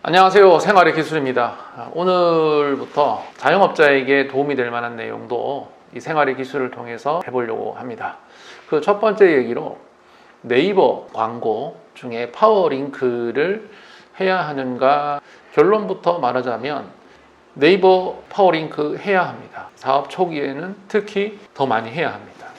안녕하세요. 생활의 기술입니다. 오늘부터 자영업자에게 도움이 될 만한 내용도 이 생활의 기술을 통해서 해보려고 합니다. 그 첫 번째 얘기로 네이버 광고 중에 파워링크를 해야 하는가, 결론부터 말하자면 네이버 파워링크 해야 합니다. 사업 초기에는 특히 더 많이 해야 합니다.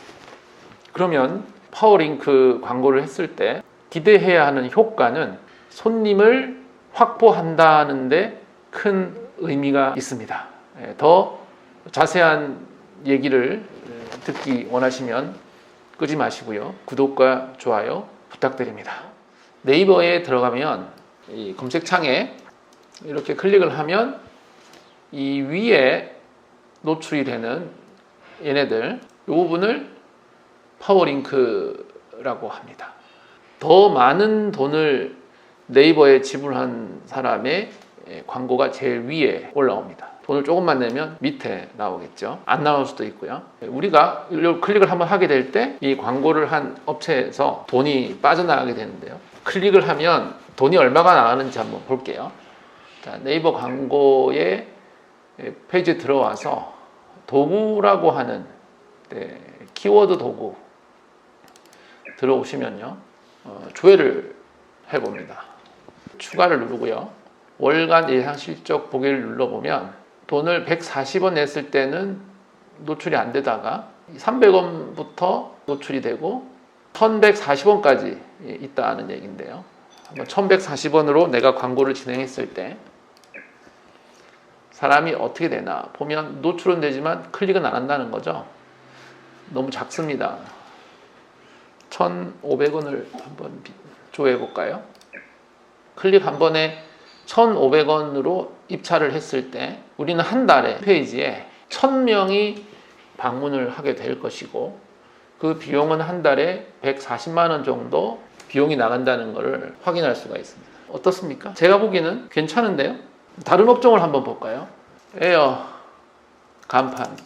그러면 파워링크 광고를 했을 때 기대해야 하는 효과는 손님을 확보한다는데 큰 의미가 있습니다. 더 자세한 얘기를 듣기 원하시면 끄지 마시고요. 구독과 좋아요 부탁드립니다. 네이버에 들어가면 이 검색창에 이렇게 클릭을 하면 이 위에 노출이 되는 얘네들, 이 부분을 파워링크라고 합니다. 더 많은 돈을 네이버에 지불한 사람의 광고가 제일 위에 올라옵니다. 돈을 조금만 내면 밑에 나오겠죠. 안 나올 수도 있고요. 우리가 클릭을 한번 하게 될 때 이 광고를 한 업체에서 돈이 빠져나가게 되는데요. 클릭을 하면 돈이 얼마가 나가는지 한번 볼게요. 자, 네이버 광고의 페이지에 들어와서 도구라고 하는 키워드 도구 들어오시면요. 조회를 해봅니다. 추가를 누르고요. 월간 예상 실적 보기를 눌러보면 돈을 140원 냈을 때는 노출이 안 되다가 300원부터 노출이 되고 1140원까지 있다는 얘기인데요. 한번 1140원으로 내가 광고를 진행했을 때 사람이 어떻게 되나 보면 노출은 되지만 클릭은 안 한다는 거죠. 너무 작습니다. 1,500원을 한번 조회해 볼까요? 클릭 한 번에 1,500원으로 입찰을 했을 때 우리는 한 달에 페이지에 1,000명이 방문을 하게 될 것이고 그 비용은 한 달에 140만 원 정도 비용이 나간다는 것을 확인할 수가 있습니다. 어떻습니까? 제가 보기에는 괜찮은데요? 다른 업종을 한번 볼까요? 에어 간판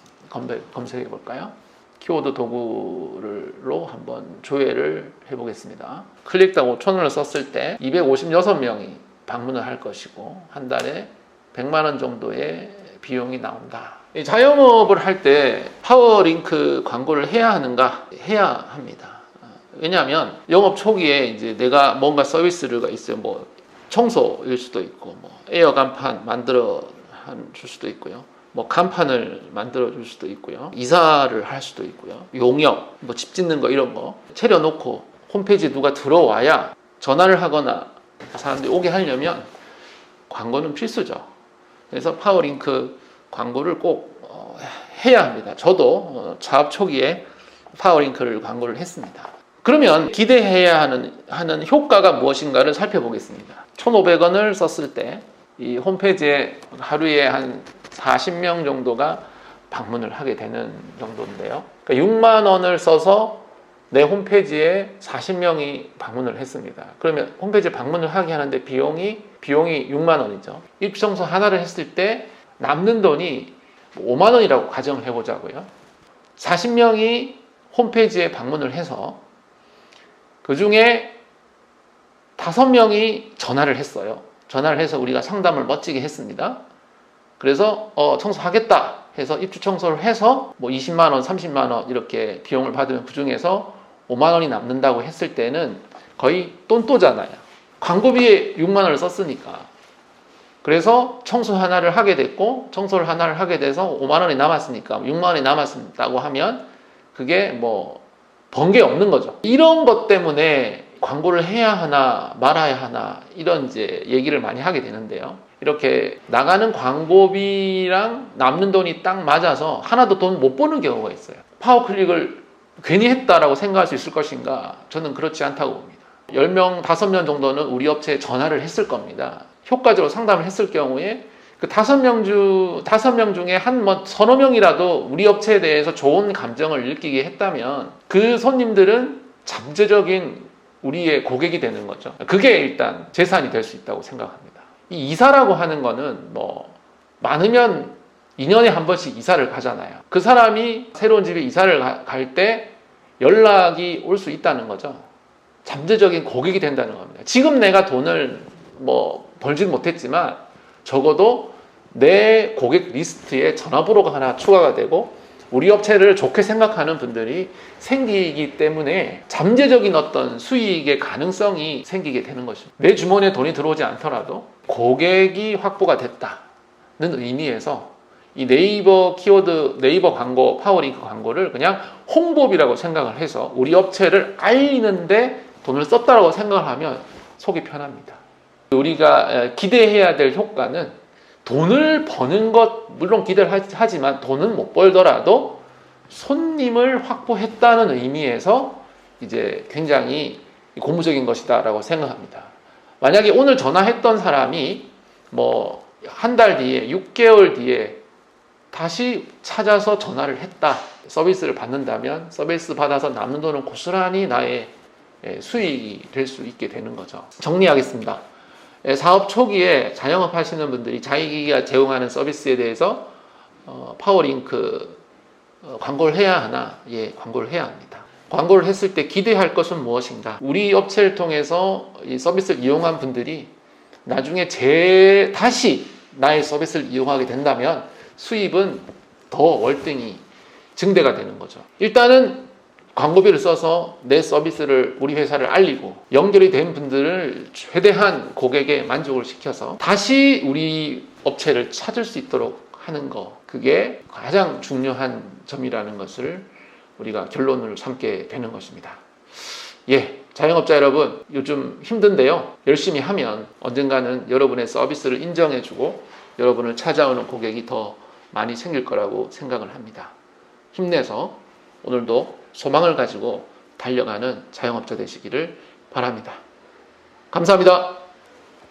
검색해 볼까요? 키워드 도구로 한번 조회를 해보겠습니다. 클릭당 5,000원을 썼을 때 256명이 방문을 할 것이고 한 달에 100만 원 정도의 비용이 나온다. 자영업을 할 때 파워링크 광고를 해야 하는가? 해야 합니다. 왜냐하면 영업 초기에 이제 내가 뭔가 서비스가 있어요. 뭐 청소일 수도 있고, 뭐 에어 간판 만들어 줄 수도 있고요. 뭐 간판을 만들어 줄 수도 있고요. 이사를 할 수도 있고요. 용역, 뭐 집 짓는 거 이런 거 차려놓고 홈페이지에 누가 들어와야 전화를 하거나 사람들이 오게 하려면 광고는 필수죠. 그래서 파워링크 광고를 꼭 해야 합니다. 저도 사업 초기에 파워링크를 광고를 했습니다. 그러면 기대해야 하는 효과가 무엇인가를 살펴보겠습니다. 1,500원을 썼을 때 이 홈페이지에 하루에 한 40명 정도가 방문을 하게 되는 정도인데요. 그러니까 6만 원을 써서 내 홈페이지에 40명이 방문을 했습니다. 그러면 홈페이지에 방문을 하게 하는데 비용이 6만 원이죠. 입주 청소 하나를 했을 때 남는 돈이 5만 원이라고 가정을 해보자고요. 40명이 홈페이지에 방문을 해서 그 중에 5명이 전화를 했어요. 전화를 해서 우리가 상담을 멋지게 했습니다. 그래서 청소하겠다 해서 입주 청소를 해서 뭐 20만 원, 30만 원 이렇게 비용을 받으면 그 중에서 5만 원이 남는다고 했을 때는 거의 똔또잖아요. 광고비에 6만 원을 썼으니까. 그래서 청소 하나를 하게 됐고 청소를 하나를 하게 돼서 5만 원이 남았으니까 6만 원이 남았다고 하면 그게 뭐 번 게 없는 거죠. 이런 것 때문에 광고를 해야 하나 말아야 하나 이런 이제 얘기를 많이 하게 되는데요. 이렇게 나가는 광고비랑 남는 돈이 딱 맞아서 하나도 돈 못 버는 경우가 있어요. 파워클릭을 괜히 했다라고 생각할 수 있을 것인가? 저는 그렇지 않다고 봅니다. 10명, 5명 정도는 우리 업체에 전화를 했을 겁니다. 효과적으로 상담을 했을 경우에 그 5명 중에 한 서너 명이라도 우리 업체에 대해서 좋은 감정을 느끼게 했다면 그 손님들은 잠재적인 우리의 고객이 되는 거죠. 그게 일단 재산이 될 수 있다고 생각합니다. 이 이사라고 하는 거는 뭐 많으면 2년에 한 번씩 이사를 가잖아요. 그 사람이 새로운 집에 이사를 갈 때 연락이 올 수 있다는 거죠. 잠재적인 고객이 된다는 겁니다. 지금 내가 돈을 뭐 벌지는 못했지만 적어도 내 고객 리스트에 전화번호가 하나 추가가 되고 우리 업체를 좋게 생각하는 분들이 생기기 때문에 잠재적인 어떤 수익의 가능성이 생기게 되는 것입니다. 내 주머니에 돈이 들어오지 않더라도 고객이 확보가 됐다는 의미에서 이 네이버 키워드, 네이버 광고, 파워링크 광고를 그냥 홍보비라고 생각을 해서 우리 업체를 알리는데 돈을 썼다라고 생각을 하면 속이 편합니다. 우리가 기대해야 될 효과는 돈을 버는 것 물론 기대를 하지만 돈은 못 벌더라도 손님을 확보했다는 의미에서 이제 굉장히 고무적인 것이다라고 생각합니다. 만약에 오늘 전화했던 사람이 뭐 한 달 뒤에 6개월 뒤에 다시 찾아서 전화를 했다, 서비스를 받는다면 서비스 받아서 남는 돈은 고스란히 나의 수익이 될 수 있게 되는 거죠. 정리하겠습니다. 사업 초기에 자영업 하시는 분들이 자기가 제공하는 서비스에 대해서 파워링크 광고를 해야 하나? 예, 광고를 해야 합니다. 광고를 했을 때 기대할 것은 무엇인가? 우리 업체를 통해서 이 서비스를 이용한 분들이 나중에 다시 나의 서비스를 이용하게 된다면 수입은 더 월등히 증대가 되는 거죠. 일단은 광고비를 써서 내 서비스를 우리 회사를 알리고 연결이 된 분들을 최대한 고객에 만족을 시켜서 다시 우리 업체를 찾을 수 있도록 하는 거, 그게 가장 중요한 점이라는 것을 우리가 결론을 삼게 되는 것입니다. 예, 자영업자 여러분, 요즘 힘든데요, 열심히 하면 언젠가는 여러분의 서비스를 인정해주고 여러분을 찾아오는 고객이 더 많이 생길 거라고 생각을 합니다. 힘내서 오늘도 소망을 가지고 달려가는 자영업자 되시기를 바랍니다. 감사합니다.